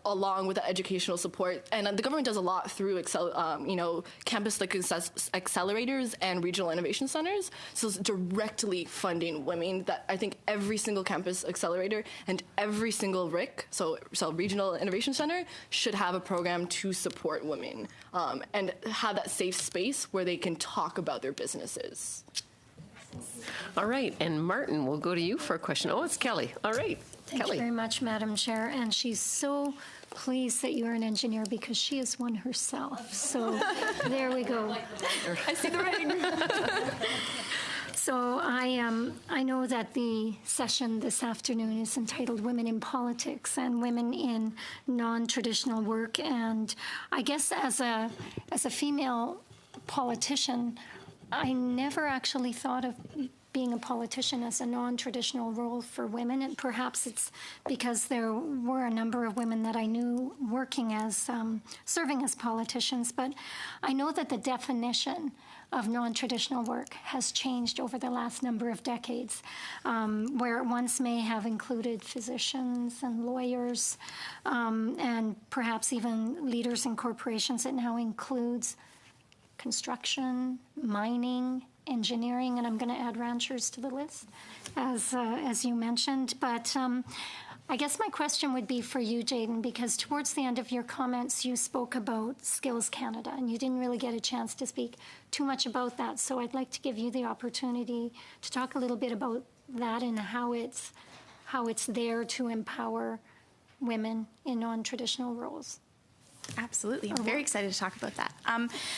along with the educational support. And the government does a lot through campus accelerators and regional innovation centers. So it's directly funding women. That I think every single campus accelerator and every single RIC, so regional innovation center, should have a program to support women and have that safe space where they can talk about their businesses. All right, and Martin, we'll go to you for a question. Oh, it's Kelly. All right, Thank Kelly. you very much, Madam Chair. And she's so pleased that you're an engineer because she is one herself. So there we go. I see the writing. So I know that the session this afternoon is entitled Women in Politics and Women in Non-Traditional Work. And I guess as a female politician, I never actually thought of being a politician as a non-traditional role for women, and perhaps it's because there were a number of women that I knew working as, serving as politicians, but I know that the definition of non-traditional work has changed over the last number of decades, where it once may have included physicians and lawyers, and perhaps even leaders in corporations. It now includes construction, mining, engineering, and I'm going to add ranchers to the list, as you mentioned. But I guess my question would be for you, Jayden, because towards the end of your comments, you spoke about Skills Canada, and you didn't really get a chance to speak too much about that. So I'd like to give you the opportunity to talk a little bit about that and how it's there to empower women in non-traditional roles. Absolutely. I'm very excited to talk about that.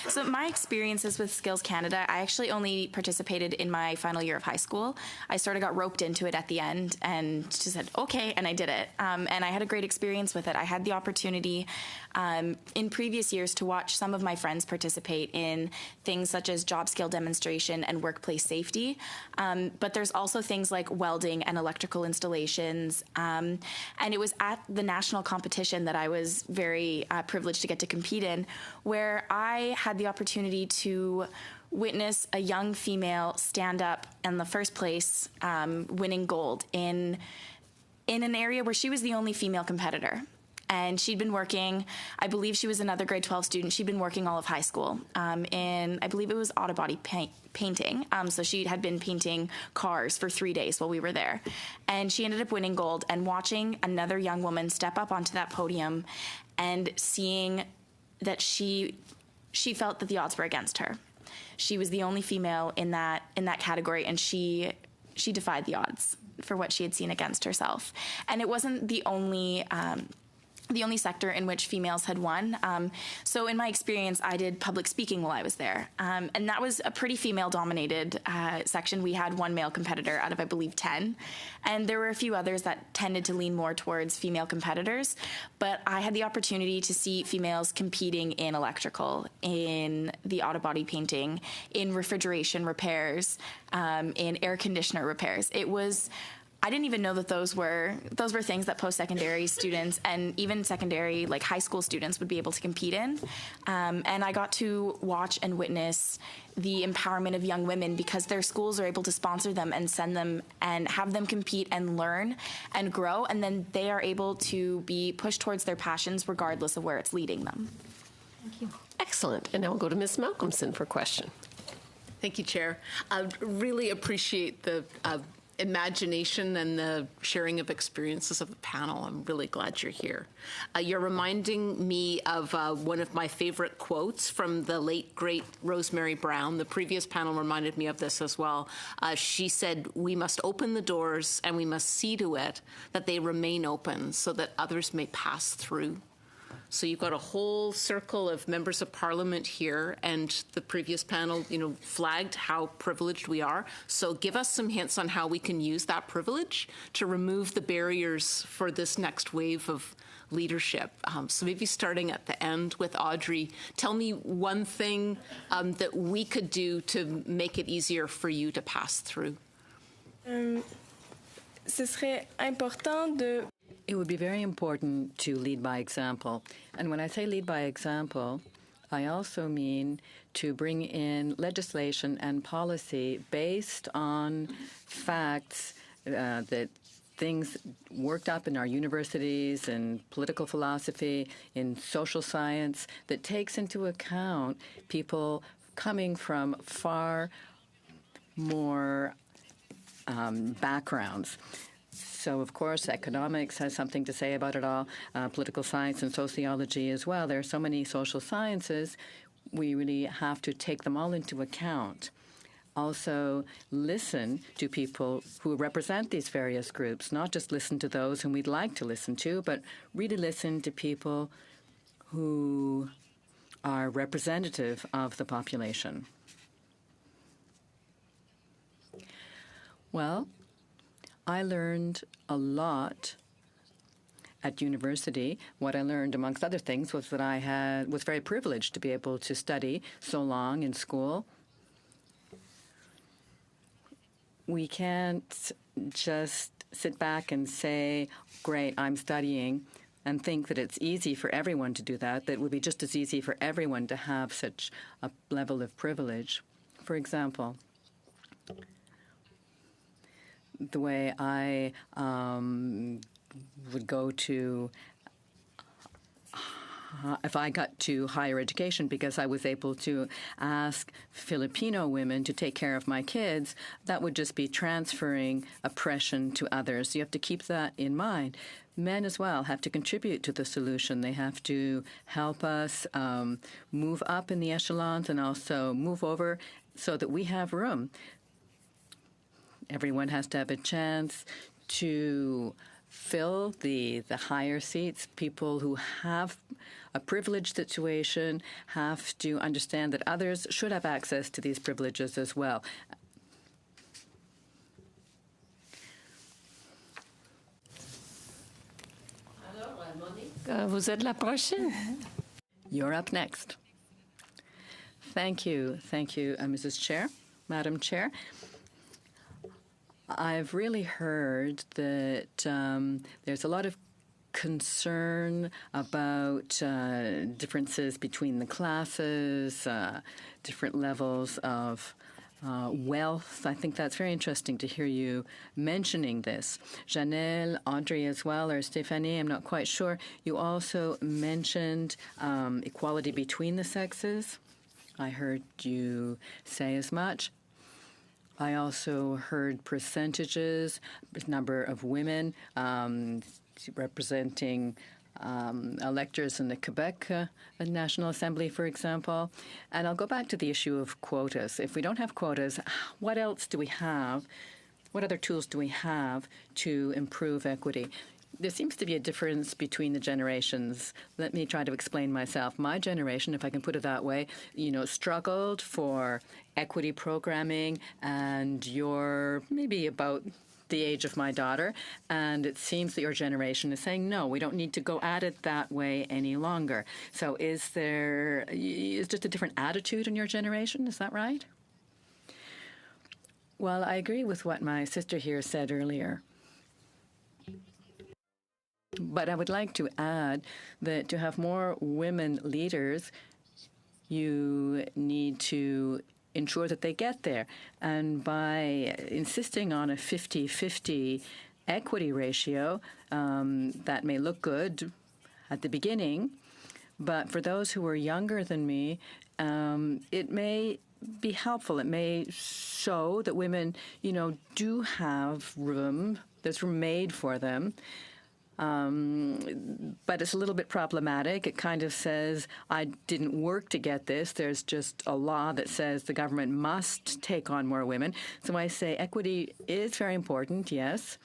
So my experiences with Skills Canada, I actually only participated in my final year of high school. I sort of got roped into it at the end and just said, okay, and I did it. And I had a great experience with it. I had the opportunity in previous years to watch some of my friends participate in things such as job skill demonstration and workplace safety. But there's also things like welding and electrical installations. And it was at the national competition that I was very privileged to get to compete in, where I had the opportunity to witness a young female stand up in the first place, winning gold in an area where she was the only female competitor. And she'd been working, I believe she was another grade 12 student, she'd been working all of high school in, I believe it was auto body painting. So she had been painting cars for 3 days while we were there. And she ended up winning gold, and watching another young woman step up onto that podium and seeing that she felt that the odds were against her. She was the only female in that category, and she defied the odds for what she had seen against herself. And it wasn't the only the only sector in which females had won. So in my experience, I did public speaking while I was there. And that was a pretty female-dominated section. We had one male competitor out of, I believe, 10. And there were a few others that tended to lean more towards female competitors. But I had the opportunity to see females competing in electrical, in the auto body painting, in refrigeration repairs, in air conditioner repairs. I didn't even know that those were things that post-secondary students and even secondary, like high school students, would be able to compete in. And I got to watch and witness the empowerment of young women because their schools are able to sponsor them and send them and have them compete and learn and grow, and then they are able to be pushed towards their passions regardless of where it's leading them. Thank you. Excellent. And now we'll go to Ms. Malcolmson for a question. Thank you, Chair. I really appreciate the imagination and the sharing of experiences of the panel. I'm really glad you're here. You're reminding me of one of my favorite quotes from the late, great Rosemary Brown. The previous panel reminded me of this as well. She said, "We must open the doors and we must see to it that they remain open so that others may pass through." So you've got a whole circle of members of parliament here, and the previous panel, flagged how privileged we are. So give us some hints on how we can use that privilege to remove the barriers for this next wave of leadership. So maybe starting at the end with Audrey, tell me one thing that we could do to make it easier for you to pass through. Ce serait important de... It would be very important to lead by example. And when I say lead by example, I also mean to bring in legislation and policy based on facts that things worked up in our universities, in political philosophy, in social science, that takes into account people coming from far more backgrounds. So, of course, economics has something to say about it all, political science and sociology as well. There are so many social sciences. We really have to take them all into account. Also, listen to people who represent these various groups, not just listen to those whom we'd like to listen to, but really listen to people who are representative of the population. Well, I learned a lot at university. What I learned, amongst other things, was that I was very privileged to be able to study so long in school. We can't just sit back and say, great, I'm studying, and think that it's easy for everyone to do that, that it would be just as easy for everyone to have such a level of privilege. For example, the way I would go to, if I got to higher education, because I was able to ask Filipino women to take care of my kids, that would just be transferring oppression to others. You have to keep that in mind. Men as well have to contribute to the solution. They have to help us move up in the echelons and also move over so that we have room. Everyone has to have a chance to fill the higher seats. People who have a privileged situation have to understand that others should have access to these privileges as well. Vous êtes la prochaine. You're up next. Thank you, Mrs. Chair, Madam Chair. I've really heard that there's a lot of concern about differences between the classes, different levels of wealth. I think that's very interesting to hear you mentioning this. Janelle, Audrey as well, or Stéphanie, I'm not quite sure. You also mentioned equality between the sexes. I heard you say as much. I also heard percentages, number of women representing electors in the Quebec National Assembly, for example. And I'll go back to the issue of quotas. If we don't have quotas, what else do we have? What other tools do we have to improve equity? there seems to be a difference between the generations. Let me try to explain myself. My generation, if I can put it that way, struggled for equity programming, and you're maybe about the age of my daughter, and it seems that your generation is saying, no, we don't need to go at it that way any longer. So is just a different attitude in your generation? Is that right? Well, I agree with what my sister here said earlier. But I would like to add that to have more women leaders, you need to ensure that they get there. And by insisting on a 50-50 equity ratio, that may look good at the beginning, but for those who are younger than me, it may be helpful. It may show that women, do have room. There's room made for them. But it's a little bit problematic. It kind of says, I didn't work to get this. There's just a law that says the government must take on more women. So I say equity is very important, yes,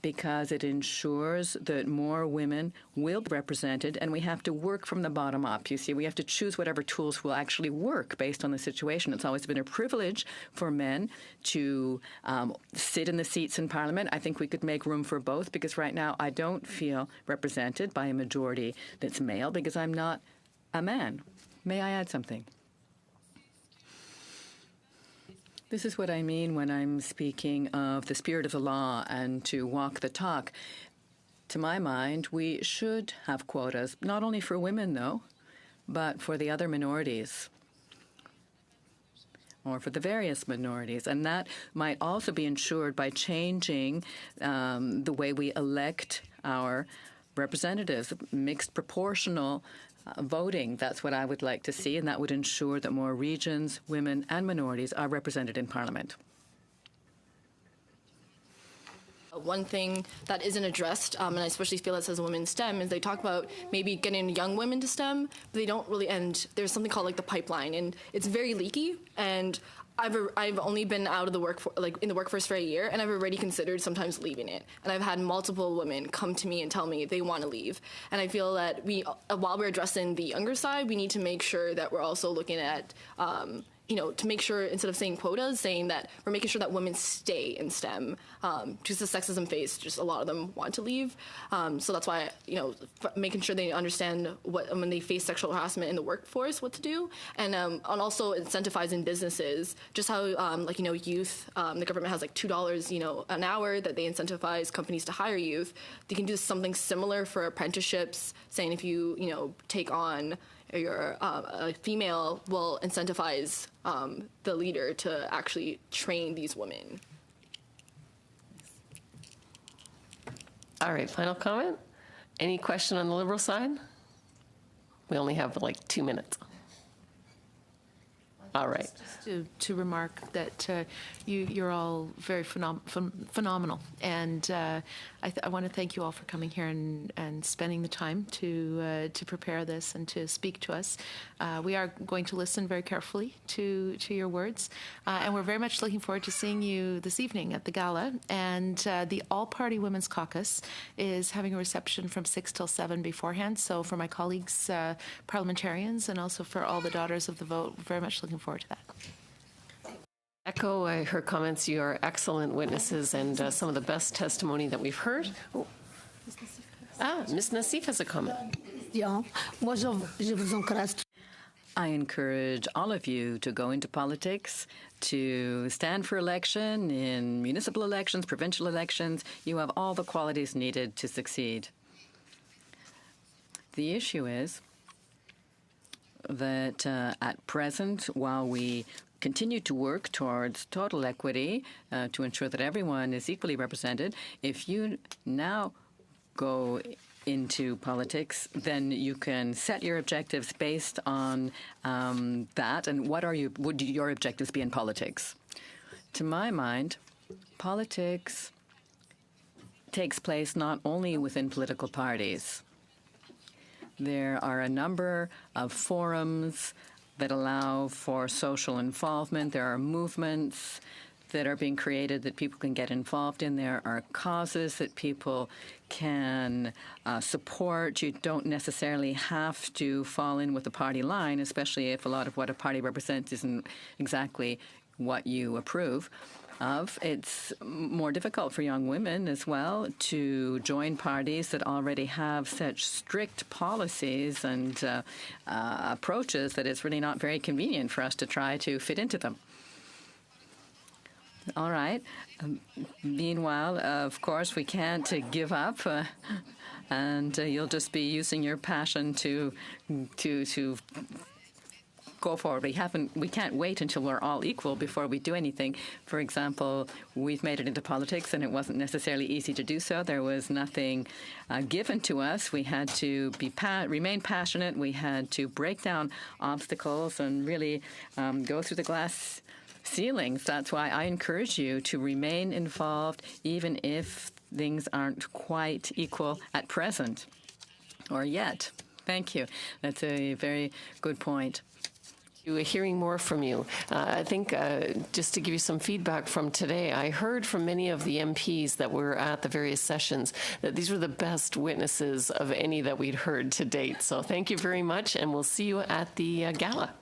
because it ensures that more women will be represented, and we have to work from the bottom up. You see, we have to choose whatever tools will actually work based on the situation. It's always been a privilege for men to sit in the seats in Parliament. I think we could make room for both, because right now I don't feel represented by a majority that's male because I'm not a man. May I add something? This is what I mean when I'm speaking of the spirit of the law and to walk the talk. To my mind, we should have quotas, not only for women, though, but for the other minorities, or for the various minorities. And that might also be ensured by changing the way we elect our representatives, mixed proportional voting. That's what I would like to see, and that would ensure that more regions, women, and minorities are represented in Parliament. One thing that isn't addressed, and I especially feel this as a woman in STEM, is they talk about maybe getting young women to STEM, but they don't really, and there's something called like the pipeline, and it's very leaky, and I've only been out of the in the workforce for a year, and I've already considered sometimes leaving it. And I've had multiple women come to me and tell me they want to leave. And I feel that while we're addressing the younger side, we need to make sure that we're also looking at to make sure, instead of saying quotas, saying that we're making sure that women stay in STEM. Just the sexism phase, just a lot of them want to leave. So that's why, making sure they understand when they face sexual harassment in the workforce, what to do. And also incentivizing businesses, just how, youth, the government has like $2, an hour that they incentivize companies to hire youth. They can do something similar for apprenticeships, saying if you, take on a female, will incentivize the leader to actually train these women. All right, final comment? Any question on the Liberal side? We only have like 2 minutes. All right. Just to remark that you're all very phenomenal, and I want to thank you all for coming here and spending the time to prepare this and to speak to us. We are going to listen very carefully to your words, and we're very much looking forward to seeing you this evening at the gala. And the All-Party Women's Caucus is having a reception from 6 till 7 beforehand. So for my colleagues, parliamentarians, and also for all the Daughters of the Vote, very much looking forward to that. Echo her comments. You are excellent witnesses and some of the best testimony that we've heard. Oh. Ms. Nassif has a comment. I encourage all of you to go into politics, to stand for election in municipal elections, provincial elections. You have all the qualities needed to succeed. The issue is that at present, while we continue to work towards total equity to ensure that everyone is equally represented, if you now go into politics, then you can set your objectives based on that. And what would your objectives be in politics? To my mind, politics takes place not only within political parties. There are a number of forums that allow for social involvement. There are movements that are being created that people can get involved in. There are causes that people can support. You don't necessarily have to fall in with the party line, especially if a lot of what a party represents isn't exactly what you approve of. It's more difficult for young women as well to join parties that already have such strict policies and approaches that it's really not very convenient for us to try to fit into them. All right. Meanwhile, of course, we can't give up, and you'll just be using your passion to go forward. We can't wait until we're all equal before we do anything. For example, we've made it into politics, and it wasn't necessarily easy to do so. There was nothing given to us. We had to remain passionate. We had to break down obstacles and really go through the glass ceilings. That's why I encourage you to remain involved, even if things aren't quite equal at present or yet. Thank you. That's a very good point. Hearing more from you. I think just to give you some feedback from today, I heard from many of the MPs that were at the various sessions that these were the best witnesses of any that we'd heard to date. So thank you very much, and we'll see you at the gala.